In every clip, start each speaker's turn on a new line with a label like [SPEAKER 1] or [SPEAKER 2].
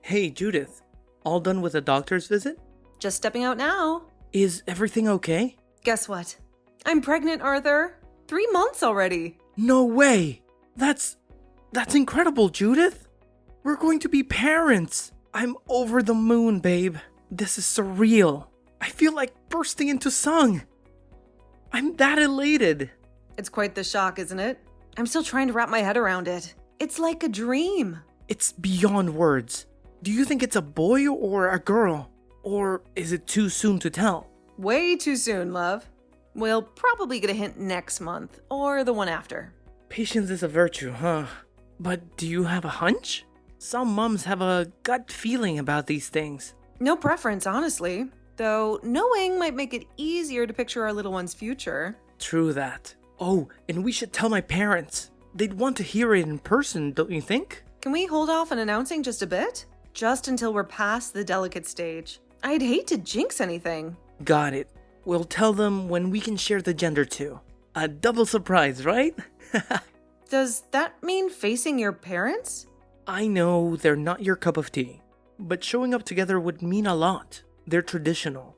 [SPEAKER 1] Hey, Judith. All done with the doctor's visit?
[SPEAKER 2] Just stepping out now.
[SPEAKER 1] Is everything okay?
[SPEAKER 2] Guess what? I'm pregnant, Arthur. 3 months already.
[SPEAKER 1] No way! That's incredible, Judith! We're going to be parents! I'm over the moon, babe. This is surreal. I feel like bursting into song. I'm that elated.
[SPEAKER 2] It's quite the shock, isn't it? I'm still trying to wrap my head around it. It's like a dream.
[SPEAKER 1] It's beyond words. Do you think it's a boy or a girl? Or is it too soon to tell?
[SPEAKER 2] Way too soon, love. We'll probably get a hint next month, or the one after.
[SPEAKER 1] Patience is a virtue, huh? But do you have a hunch? Some mums have a gut feeling about these things.
[SPEAKER 2] No preference, honestly. Though knowing might make it easier to picture our little one's future.
[SPEAKER 1] True that. Oh, and we should tell my parents. They'd want to hear it in person, don't you think?
[SPEAKER 2] Can we hold off on announcing just a bit? Just until we're past the delicate stage. I'd hate to jinx anything.
[SPEAKER 1] Got it. We'll tell them when we can share the gender too. A double surprise, right?
[SPEAKER 2] Does that mean facing your parents?
[SPEAKER 1] I know they're not your cup of tea, but showing up together would mean a lot. They're traditional.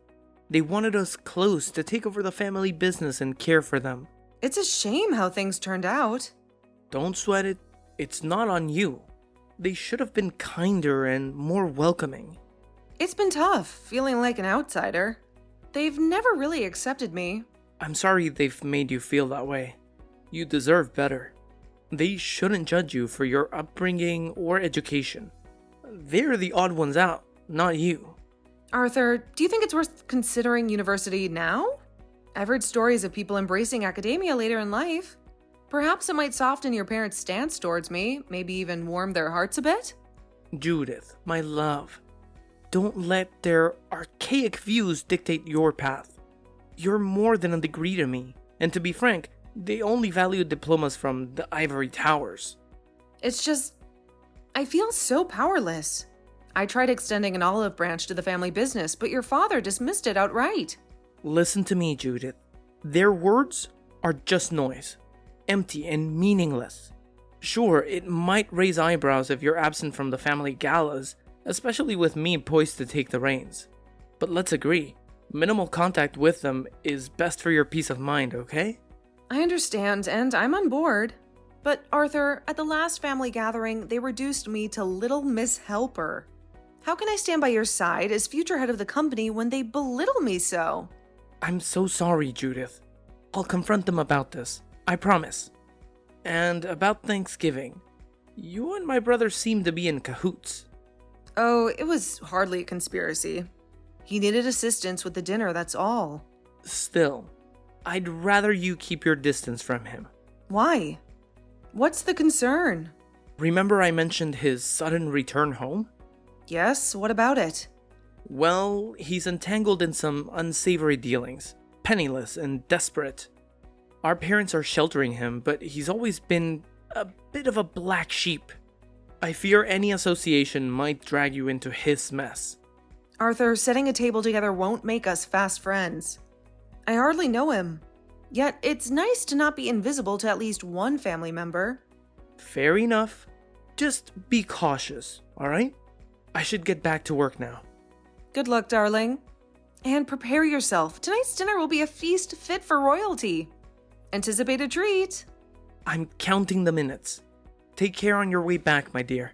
[SPEAKER 1] They wanted us close to take over the family business and care for them.
[SPEAKER 2] It's a shame how things turned out.
[SPEAKER 1] Don't sweat it. It's not on you. They should have been kinder and more welcoming.
[SPEAKER 2] It's been tough, feeling like an outsider. They've never really accepted me.
[SPEAKER 1] I'm sorry they've made you feel that way. You deserve better. They shouldn't judge you for your upbringing or education. They're the odd ones out, not you.
[SPEAKER 2] Arthur, do you think it's worth considering university now? I've heard stories of people embracing academia later in life. Perhaps it might soften your parents' stance towards me, maybe even warm their hearts a bit?
[SPEAKER 1] Judith, my love, don't let their archaic views dictate your path. You're more than a degree to me, and to be frank, they only value diplomas from the ivory towers.
[SPEAKER 2] It's just, I feel so powerless. I tried extending an olive branch to the family business, but your father dismissed it outright.
[SPEAKER 1] Listen to me, Judith. Their words are just noise, empty and meaningless. Sure, it might raise eyebrows if you're absent from the family galas, especially with me poised to take the reins. But let's agree, minimal contact with them is best for your peace of mind, okay?
[SPEAKER 2] I understand, and I'm on board. But Arthur, at the last family gathering, they reduced me to Little Miss Helper. How can I stand by your side as future head of the company when they belittle me so?
[SPEAKER 1] I'm so sorry, Judith. I'll confront them about this, I promise. And about Thanksgiving, you and my brother seem to be in cahoots.
[SPEAKER 2] Oh, it was hardly a conspiracy. He needed assistance with the dinner, that's all.
[SPEAKER 1] Still, I'd rather you keep your distance from him.
[SPEAKER 2] Why? What's the concern?
[SPEAKER 1] Remember I mentioned his sudden return home?
[SPEAKER 2] Yes, what about it?
[SPEAKER 1] Well, he's entangled in some unsavory dealings, penniless and desperate. Our parents are sheltering him, but he's always been a bit of a black sheep. I fear any association might drag you into his mess.
[SPEAKER 2] Arthur, setting a table together won't make us fast friends. I hardly know him. Yet, it's nice to not be invisible to at least one family member.
[SPEAKER 1] Fair enough. Just be cautious, alright? I should get back to work now.
[SPEAKER 2] Good luck, darling. And prepare yourself. Tonight's dinner will be a feast fit for royalty. Anticipate a treat.
[SPEAKER 1] I'm counting the minutes. Take care on your way back, my dear.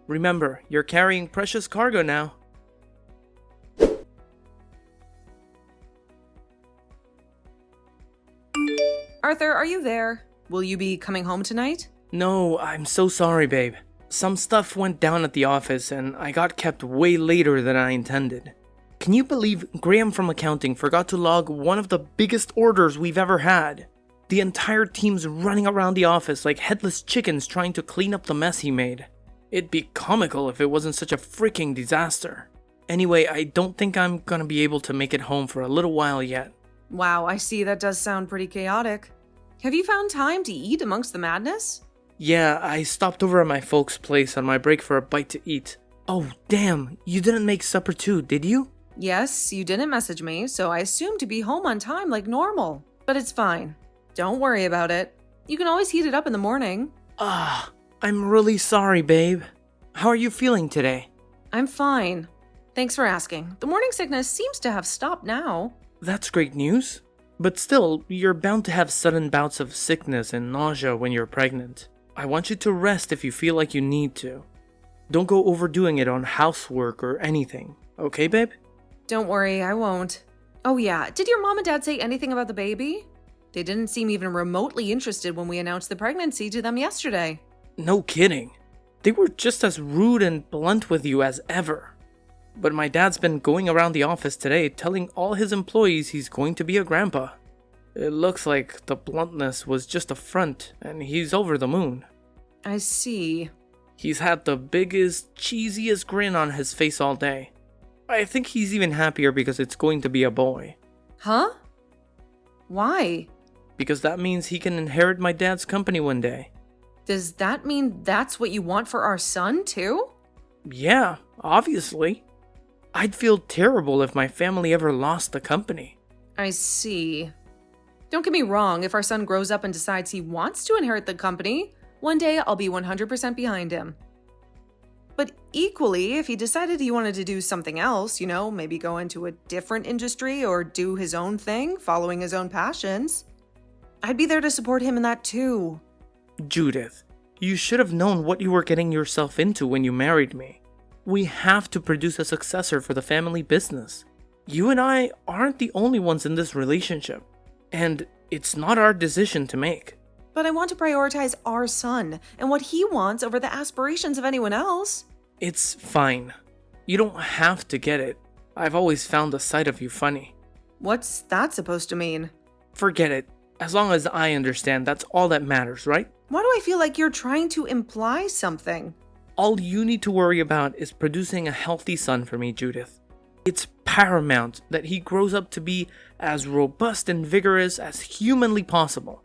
[SPEAKER 1] Remember, you're carrying precious cargo now.
[SPEAKER 2] Arthur, are you there? Will you be coming home tonight?
[SPEAKER 1] No, I'm so sorry, babe. Some stuff went down at the office and I got kept way later than I intended. Can you believe Graham from accounting forgot to log one of the biggest orders we've ever had? The entire team's running around the office like headless chickens trying to clean up the mess he made. It'd be comical if it wasn't such a freaking disaster. Anyway, I don't think I'm gonna be able to make it home for a little while yet.
[SPEAKER 2] Wow, I see that does sound pretty chaotic. Have you found time to eat amongst the madness?
[SPEAKER 1] Yeah, I stopped over at my folks' place on my break for a bite to eat. Oh, damn, you didn't make supper too, did you?
[SPEAKER 2] Yes, you didn't message me, so I assumed to be home on time like normal. But it's fine. Don't worry about it. You can always heat it up in the morning.
[SPEAKER 1] I'm really sorry, babe. How are you feeling today?
[SPEAKER 2] I'm fine. Thanks for asking. The morning sickness seems to have stopped now.
[SPEAKER 1] That's great news. But still, you're bound to have sudden bouts of sickness and nausea when you're pregnant. I want you to rest if you feel like you need to. Don't go overdoing it on housework or anything. Okay, babe?
[SPEAKER 2] Don't worry, I won't. Oh yeah, did your mom and dad say anything about the baby? They didn't seem even remotely interested when we announced the pregnancy to them yesterday.
[SPEAKER 1] No kidding. They were just as rude and blunt with you as ever. But my dad's been going around the office today telling all his employees he's going to be a grandpa. It looks like the bluntness was just a front and he's over the moon.
[SPEAKER 2] I see.
[SPEAKER 1] He's had the biggest, cheesiest grin on his face all day. I think he's even happier because it's going to be a boy.
[SPEAKER 2] Huh? Why?
[SPEAKER 1] Because that means he can inherit my dad's company one day.
[SPEAKER 2] Does that mean that's what you want for our son, too?
[SPEAKER 1] Yeah, obviously. I'd feel terrible if my family ever lost the company.
[SPEAKER 2] I see. Don't get me wrong, if our son grows up and decides he wants to inherit the company, one day I'll be 100% behind him. But equally, if he decided he wanted to do something else, maybe go into a different industry or do his own thing, following his own passions, I'd be there to support him in that too.
[SPEAKER 1] Judith, you should have known what you were getting yourself into when you married me. We have to produce a successor for the family business. You and I aren't the only ones in this relationship, and it's not our decision to make.
[SPEAKER 2] But I want to prioritize our son and what he wants over the aspirations of anyone else.
[SPEAKER 1] It's fine. You don't have to get it. I've always found the sight of you funny.
[SPEAKER 2] What's that supposed to mean?
[SPEAKER 1] Forget it. As long as I understand, that's all that matters, right?
[SPEAKER 2] Why do I feel like you're trying to imply something?
[SPEAKER 1] All you need to worry about is producing a healthy son for me, Judith. It's paramount that he grows up to be as robust and vigorous as humanly possible.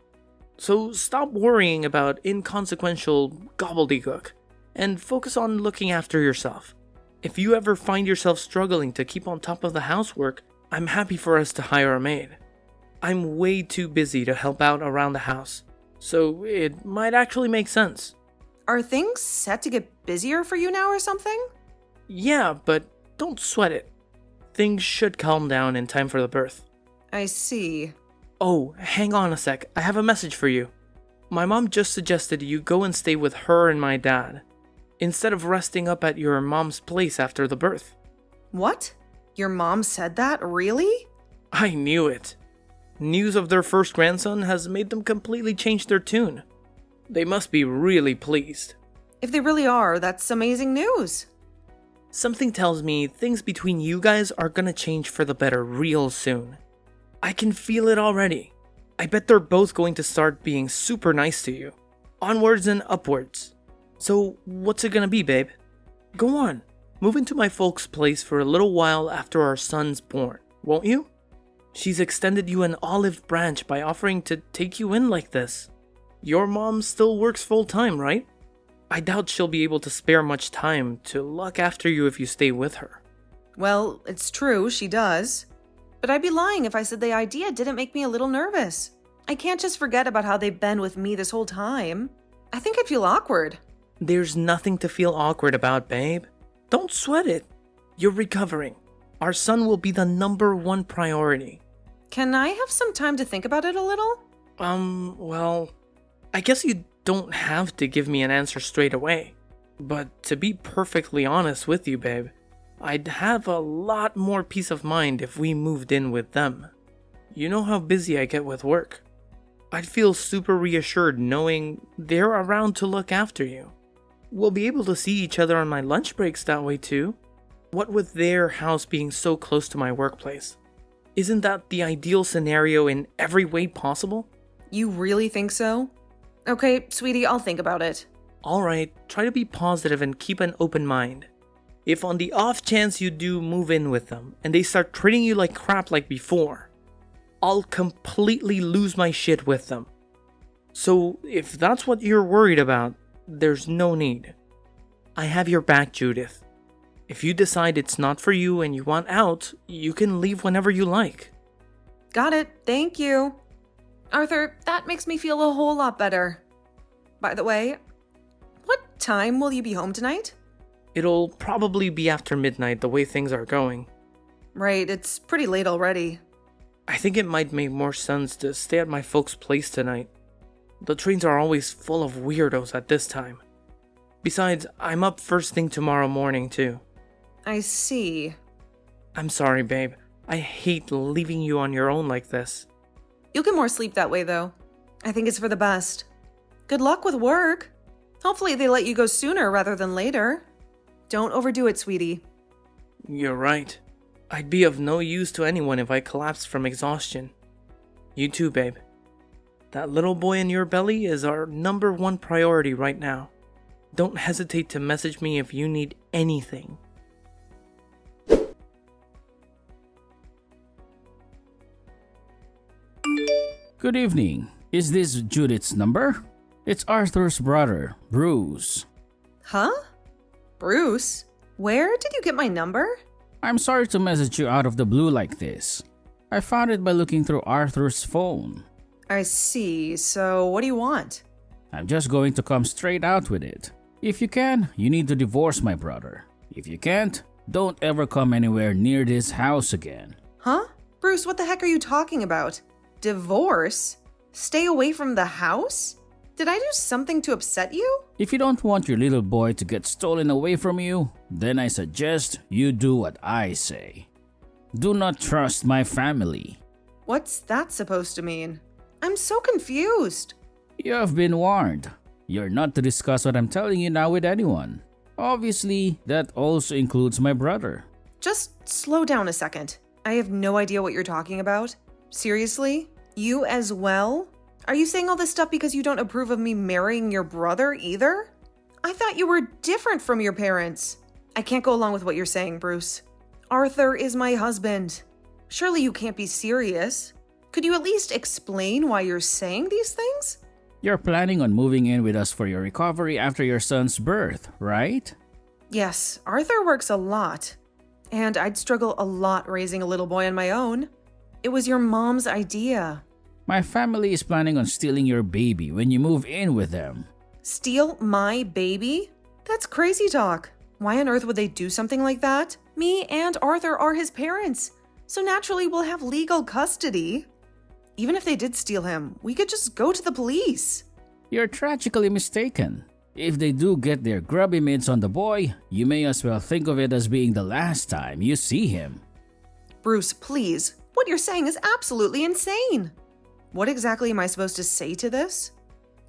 [SPEAKER 1] So stop worrying about inconsequential gobbledygook and focus on looking after yourself. If you ever find yourself struggling to keep on top of the housework, I'm happy for us to hire a maid. I'm way too busy to help out around the house, so it might actually make sense.
[SPEAKER 2] Are things set to get busier for you now or something?
[SPEAKER 1] Yeah, but don't sweat it. Things should calm down in time for the birth.
[SPEAKER 2] I see.
[SPEAKER 1] Oh, hang on a sec. I have a message for you. My mom just suggested you go and stay with her and my dad, instead of resting up at your mom's place after the birth.
[SPEAKER 2] What? Your mom said that? Really?
[SPEAKER 1] I knew it. News of their first grandson has made them completely change their tune. They must be really pleased.
[SPEAKER 2] If they really are, that's amazing news.
[SPEAKER 1] Something tells me things between you guys are gonna change for the better real soon. I can feel it already. I bet they're both going to start being super nice to you. Onwards and upwards. So, what's it gonna be, babe? Go on. Move into my folks' place for a little while after our son's born, won't you? She's extended you an olive branch by offering to take you in like this. Your mom still works full-time, right? I doubt she'll be able to spare much time to look after you if you stay with her.
[SPEAKER 2] Well, it's true, she does. But I'd be lying if I said the idea didn't make me a little nervous. I can't just forget about how they've been with me this whole time. I think I'd feel awkward.
[SPEAKER 1] There's nothing to feel awkward about, babe. Don't sweat it. You're recovering. Our son will be the #1 priority.
[SPEAKER 2] Can I have some time to think about it a little?
[SPEAKER 1] Well, I guess you don't have to give me an answer straight away. But to be perfectly honest with you, babe, I'd have a lot more peace of mind if we moved in with them. You know how busy I get with work. I'd feel super reassured knowing they're around to look after you. We'll be able to see each other on my lunch breaks that way too. What with their house being so close to my workplace? Isn't that the ideal scenario in every way possible?
[SPEAKER 2] You really think so? Okay, sweetie, I'll think about it.
[SPEAKER 1] Alright, try to be positive and keep an open mind. If on the off chance you do move in with them and they start treating you like crap like before, I'll completely lose my shit with them. So if that's what you're worried about, there's no need. I have your back, Judith. If you decide it's not for you and you want out, you can leave whenever you like.
[SPEAKER 2] Got it, thank you. Arthur, that makes me feel a whole lot better. By the way, what time will you be home tonight?
[SPEAKER 1] It'll probably be after midnight the way things are going.
[SPEAKER 2] Right, it's pretty late already.
[SPEAKER 1] I think it might make more sense to stay at my folks' place tonight. The trains are always full of weirdos at this time. Besides, I'm up first thing tomorrow morning too.
[SPEAKER 2] I see.
[SPEAKER 1] I'm sorry, babe. I hate leaving you on your own like this.
[SPEAKER 2] You'll get more sleep that way, though. I think it's for the best. Good luck with work. Hopefully they let you go sooner rather than later. Don't overdo it, sweetie.
[SPEAKER 1] You're right. I'd be of no use to anyone if I collapsed from exhaustion. You too, babe. That little boy in your belly is our #1 priority right now. Don't hesitate to message me if you need anything.
[SPEAKER 3] Good evening. Is this Judith's number? It's Arthur's brother, Bruce.
[SPEAKER 2] Huh? Bruce? Where did you get my number?
[SPEAKER 3] I'm sorry to message you out of the blue like this. I found it by looking through Arthur's phone.
[SPEAKER 2] I see. So what do you want?
[SPEAKER 3] I'm just going to come straight out with it. If you can, you need to divorce my brother. If you can't, don't ever come anywhere near this house again.
[SPEAKER 2] Huh? Bruce, what the heck are you talking about? Divorce? Stay away from the house? Did I do something to upset you?
[SPEAKER 3] If you don't want your little boy to get stolen away from you, then I suggest you do what I say. Do not trust my family.
[SPEAKER 2] What's that supposed to mean? I'm so confused.
[SPEAKER 3] You have been warned. You're not to discuss what I'm telling you now with anyone. Obviously, that also includes my brother.
[SPEAKER 2] Just slow down a second. I have no idea what you're talking about. Seriously? You as well? Are you saying all this stuff because you don't approve of me marrying your brother either? I thought you were different from your parents. I can't go along with what you're saying, Bruce. Arthur is my husband. Surely you can't be serious. Could you at least explain why you're saying these things?
[SPEAKER 3] You're planning on moving in with us for your recovery after your son's birth, right?
[SPEAKER 2] Yes, Arthur works a lot. And I'd struggle a lot raising a little boy on my own. It was your mom's idea.
[SPEAKER 3] My family is planning on stealing your baby when you move in with them.
[SPEAKER 2] Steal my baby? That's crazy talk. Why on earth would they do something like that? Me and Arthur are his parents, so naturally we'll have legal custody. Even if they did steal him, we could just go to the police.
[SPEAKER 3] You're tragically mistaken. If they do get their grubby mitts on the boy, you may as well think of it as being the last time you see him.
[SPEAKER 2] Bruce, please. What you're saying is absolutely insane. What exactly am I supposed to say to this?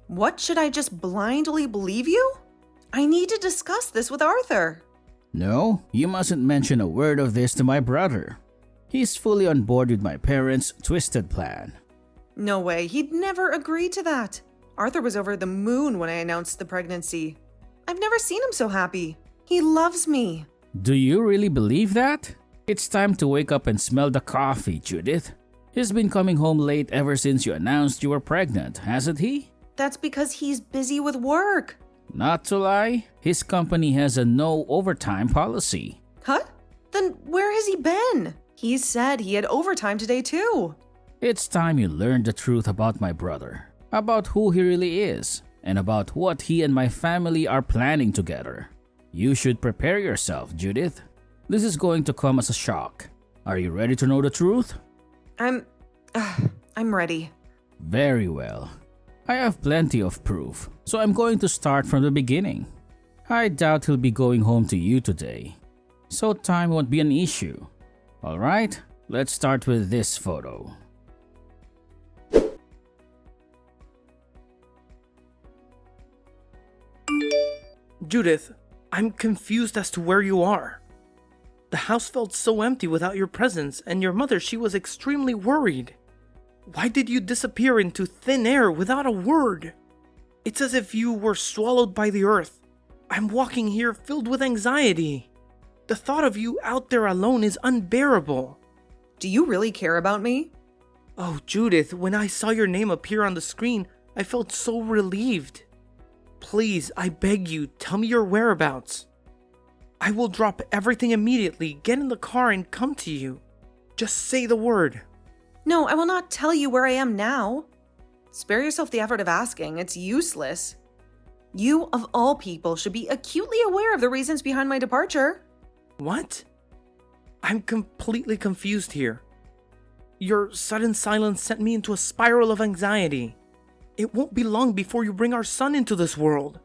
[SPEAKER 2] What, should I just blindly believe you? I need to discuss this with Arthur.
[SPEAKER 3] No, you mustn't mention a word of this to my brother. He's fully on board with my parents' twisted plan.
[SPEAKER 2] No way, he'd never agree to that. Arthur was over the moon when I announced the pregnancy. I've never seen him so happy. He loves me.
[SPEAKER 3] Do you really believe that? It's time to wake up and smell the coffee, Judith. He's been coming home late ever since you announced you were pregnant, hasn't he?
[SPEAKER 2] That's because he's busy with work.
[SPEAKER 3] Not to lie, his company has a no overtime policy.
[SPEAKER 2] Huh? Then where has he been? He said he had overtime today too.
[SPEAKER 3] It's time you learned the truth about my brother, about who he really is, and about what he and my family are planning together. You should prepare yourself, Judith. This is going to come as a shock. Are you ready to know the truth?
[SPEAKER 2] I'm ready.
[SPEAKER 3] Very well. I have plenty of proof, so I'm going to start from the beginning. I doubt he'll be going home to you today, so time won't be an issue. Alright, let's start with this photo.
[SPEAKER 1] Judith, I'm confused as to where you are. The house felt so empty without your presence, and your mother, she was extremely worried. Why did you disappear into thin air without a word? It's as if you were swallowed by the earth. I'm walking here filled with anxiety. The thought of you out there alone is unbearable.
[SPEAKER 2] Do you really care about me?
[SPEAKER 1] Oh, Judith, when I saw your name appear on the screen, I felt so relieved. Please, I beg you, tell me your whereabouts. I will drop everything immediately, get in the car and come to you. Just say the word.
[SPEAKER 2] No, I will not tell you where I am now. Spare yourself the effort of asking, it's useless. You, of all people, should be acutely aware of the reasons behind my departure.
[SPEAKER 1] What? I'm completely confused here. Your sudden silence sent me into a spiral of anxiety. It won't be long before you bring our son into this world.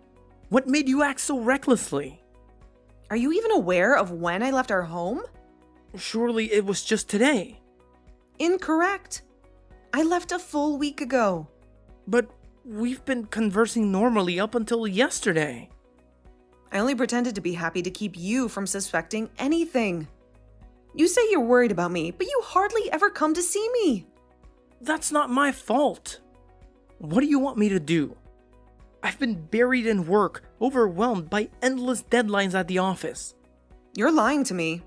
[SPEAKER 1] What made you act so recklessly?
[SPEAKER 2] Are you even aware of when I left our home?
[SPEAKER 1] Surely it was just today.
[SPEAKER 2] Incorrect. I left a full week ago.
[SPEAKER 1] But we've been conversing normally up until yesterday.
[SPEAKER 2] I only pretended to be happy to keep you from suspecting anything. You say you're worried about me, but you hardly ever come to see me.
[SPEAKER 1] That's not my fault. What do you want me to do? I've been buried in work, overwhelmed by endless deadlines at the office.
[SPEAKER 2] You're lying to me.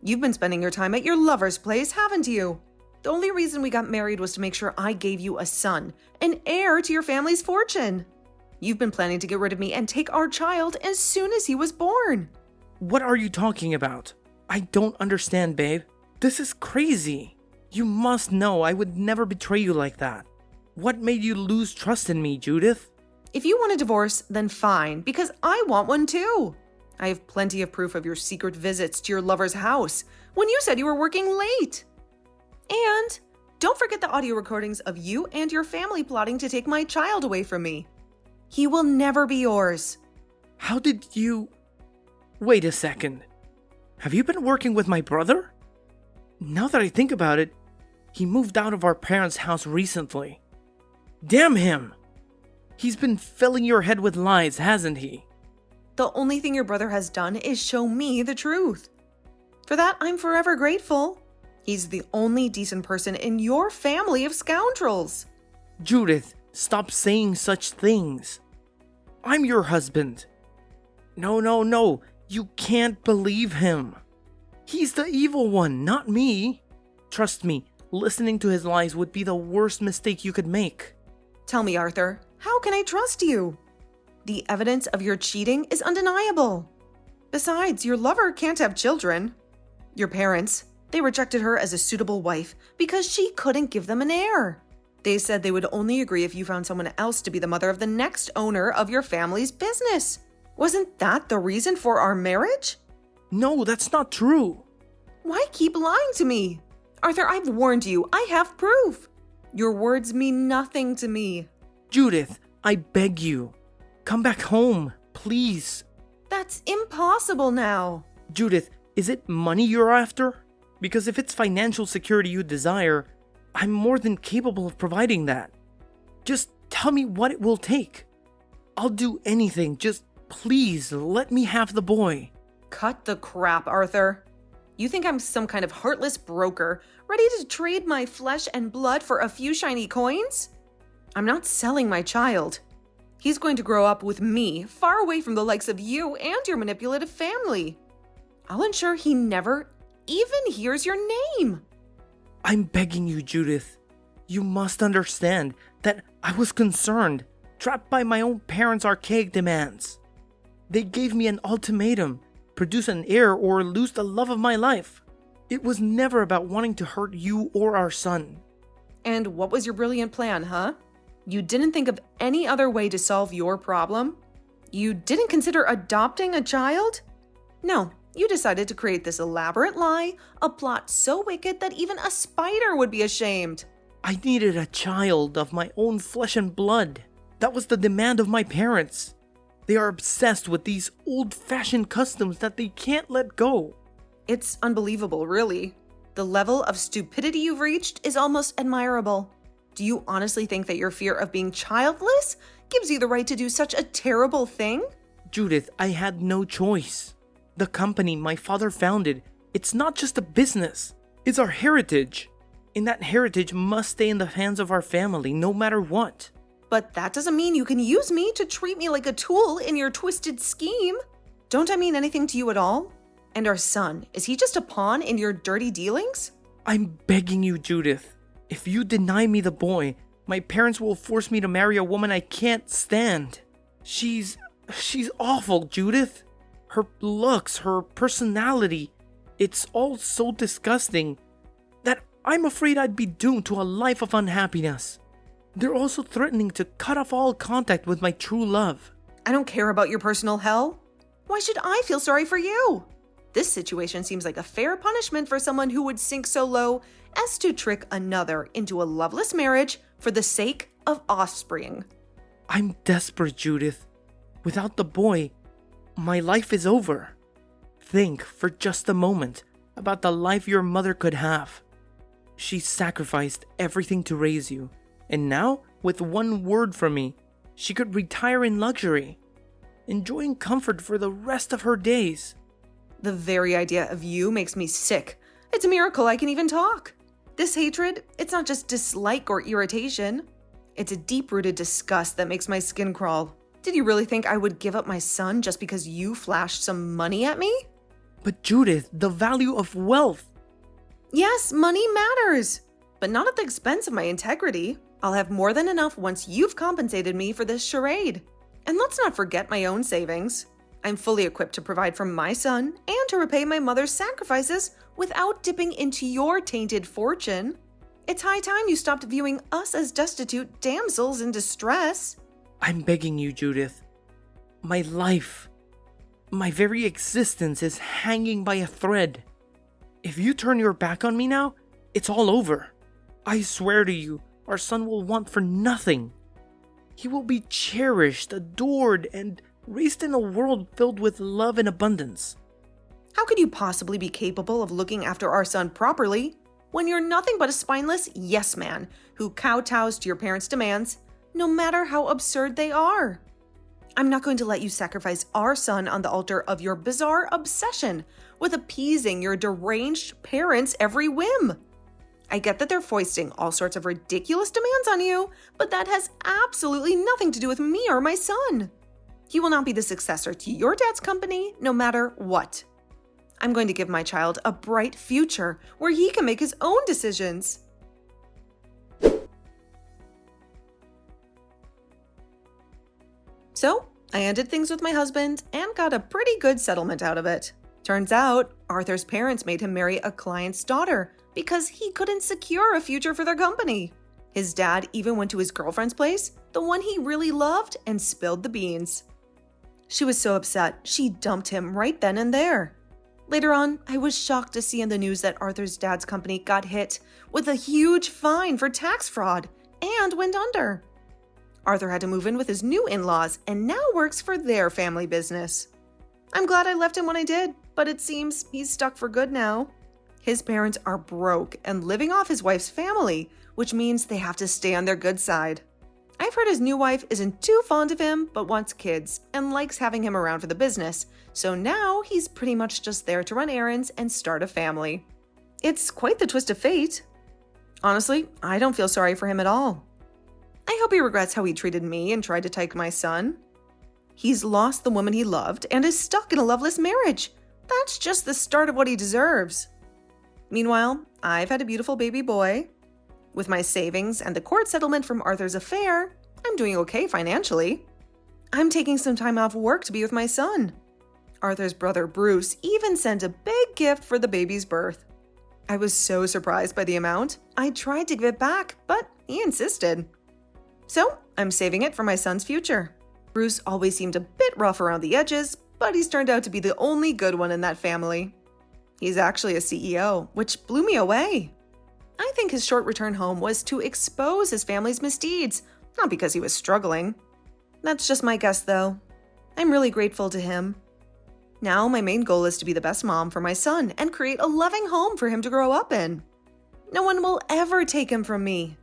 [SPEAKER 2] You've been spending your time at your lover's place, haven't you? The only reason we got married was to make sure I gave you a son, an heir to your family's fortune. You've been planning to get rid of me and take our child as soon as he was born.
[SPEAKER 1] What are you talking about? I don't understand, babe. This is crazy. You must know I would never betray you like that. What made you lose trust in me, Judith?
[SPEAKER 2] If you want a divorce, then fine, because I want one too. I have plenty of proof of your secret visits to your lover's house when you said you were working late. And don't forget the audio recordings of you and your family plotting to take my child away from me. He will never be yours.
[SPEAKER 1] How did you... Wait a second. Have you been working with my brother? Now that I think about it, he moved out of our parents' house recently. Damn him! He's been filling your head with lies, hasn't he?
[SPEAKER 2] The only thing your brother has done is show me the truth. For that, I'm forever grateful. He's the only decent person in your family of scoundrels.
[SPEAKER 1] Judith, stop saying such things. I'm your husband. No. You can't believe him. He's the evil one, not me. Trust me, listening to his lies would be the worst mistake you could make.
[SPEAKER 2] Tell me, Arthur, how can I trust you? The evidence of your cheating is undeniable. Besides, your lover can't have children. Your parents, they rejected her as a suitable wife because she couldn't give them an heir. They said they would only agree if you found someone else to be the mother of the next owner of your family's business. Wasn't that the reason for our marriage?
[SPEAKER 1] No, that's not true.
[SPEAKER 2] Why keep lying to me? Arthur, I've warned you. I have proof. Your words mean nothing to me.
[SPEAKER 1] Judith, I beg you. Come back home, please.
[SPEAKER 2] That's impossible now.
[SPEAKER 1] Judith, is it money you're after? Because if it's financial security you desire, I'm more than capable of providing that. Just tell me what it will take. I'll do anything, just please let me have the boy.
[SPEAKER 2] Cut the crap, Arthur. You think I'm some kind of heartless broker, ready to trade my flesh and blood for a few shiny coins? I'm not selling my child. He's going to grow up with me, far away from the likes of you and your manipulative family. I'll ensure he never even hears your name.
[SPEAKER 1] I'm begging you, Judith. You must understand that I was concerned, trapped by my own parents' archaic demands. They gave me an ultimatum, produce an heir or lose the love of my life. It was never about wanting to hurt you or our son.
[SPEAKER 2] And what was your brilliant plan, huh? You didn't think of any other way to solve your problem? You didn't consider adopting a child? No, you decided to create this elaborate lie, a plot so wicked that even a spider would be ashamed.
[SPEAKER 1] I needed a child of my own flesh and blood. That was the demand of my parents. They are obsessed with these old-fashioned customs that they can't let go.
[SPEAKER 2] It's unbelievable, really. The level of stupidity you've reached is almost admirable. Do you honestly think that your fear of being childless gives you the right to do such a terrible thing?
[SPEAKER 1] Judith, I had no choice. The company my father founded, it's not just a business. It's our heritage. And that heritage must stay in the hands of our family, no matter what.
[SPEAKER 2] But that doesn't mean you can use me to treat me like a tool in your twisted scheme. Don't I mean anything to you at all? And our son, is he just a pawn in your dirty dealings?
[SPEAKER 1] I'm begging you, Judith. If you deny me the boy, my parents will force me to marry a woman I can't stand. She's awful, Judith. Her looks, her personality, it's all so disgusting that I'm afraid I'd be doomed to a life of unhappiness. They're also threatening to cut off all contact with my true love.
[SPEAKER 2] I don't care about your personal hell. Why should I feel sorry for you? This situation seems like a fair punishment for someone who would sink so low as to trick another into a loveless marriage for the sake of offspring.
[SPEAKER 1] I'm desperate, Judith. Without the boy, my life is over. Think for just a moment about the life your mother could have. She sacrificed everything to raise you, and now, with one word from me, she could retire in luxury, enjoying comfort for the rest of her days.
[SPEAKER 2] The very idea of you makes me sick. It's a miracle I can even talk. This hatred, it's not just dislike or irritation. It's a deep-rooted disgust that makes my skin crawl. Did you really think I would give up my son just because you flashed some money at me?
[SPEAKER 1] But Judith, the value of wealth.
[SPEAKER 2] Yes, money matters, but not at the expense of my integrity. I'll have more than enough once you've compensated me for this charade. And let's not forget my own savings. I'm fully equipped to provide for my son and to repay my mother's sacrifices without dipping into your tainted fortune. It's high time you stopped viewing us as destitute damsels in distress.
[SPEAKER 1] I'm begging you, Judith. My life, my very existence is hanging by a thread. If you turn your back on me now, it's all over. I swear to you, our son will want for nothing. He will be cherished, adored, and raised in a world filled with love and abundance.
[SPEAKER 2] How could you possibly be capable of looking after our son properly when you're nothing but a spineless yes man who kowtows to your parents' demands, no matter how absurd they are? I'm not going to let you sacrifice our son on the altar of your bizarre obsession with appeasing your deranged parents' every whim. I get that they're foisting all sorts of ridiculous demands on you, but that has absolutely nothing to do with me or my son. He will not be the successor to your dad's company, no matter what. I'm going to give my child a bright future where he can make his own decisions. So, I ended things with my husband and got a pretty good settlement out of it. Turns out, Arthur's parents made him marry a client's daughter because he couldn't secure a future for their company. His dad even went to his girlfriend's place, the one he really loved, and spilled the beans. She was so upset, she dumped him right then and there. Later on, I was shocked to see in the news that Arthur's dad's company got hit with a huge fine for tax fraud and went under. Arthur had to move in with his new in-laws and now works for their family business. I'm glad I left him when I did, but it seems he's stuck for good now. His parents are broke and living off his wife's family, which means they have to stay on their good side. I've heard his new wife isn't too fond of him, but wants kids and likes having him around for the business, so now he's pretty much just there to run errands and start a family. It's quite the twist of fate. Honestly, I don't feel sorry for him at all. I hope he regrets how he treated me and tried to take my son. He's lost the woman he loved and is stuck in a loveless marriage. That's just the start of what he deserves. Meanwhile, I've had a beautiful baby boy. With my savings and the court settlement from Arthur's affair, I'm doing okay financially. I'm taking some time off work to be with my son. Arthur's brother Bruce even sent a big gift for the baby's birth. I was so surprised by the amount. I tried to give it back, but he insisted. So, I'm saving it for my son's future. Bruce always seemed a bit rough around the edges, but he's turned out to be the only good one in that family. He's actually a CEO, which blew me away. I think his short return home was to expose his family's misdeeds, not because he was struggling. That's just my guess, though. I'm really grateful to him. Now my main goal is to be the best mom for my son and create a loving home for him to grow up in. No one will ever take him from me.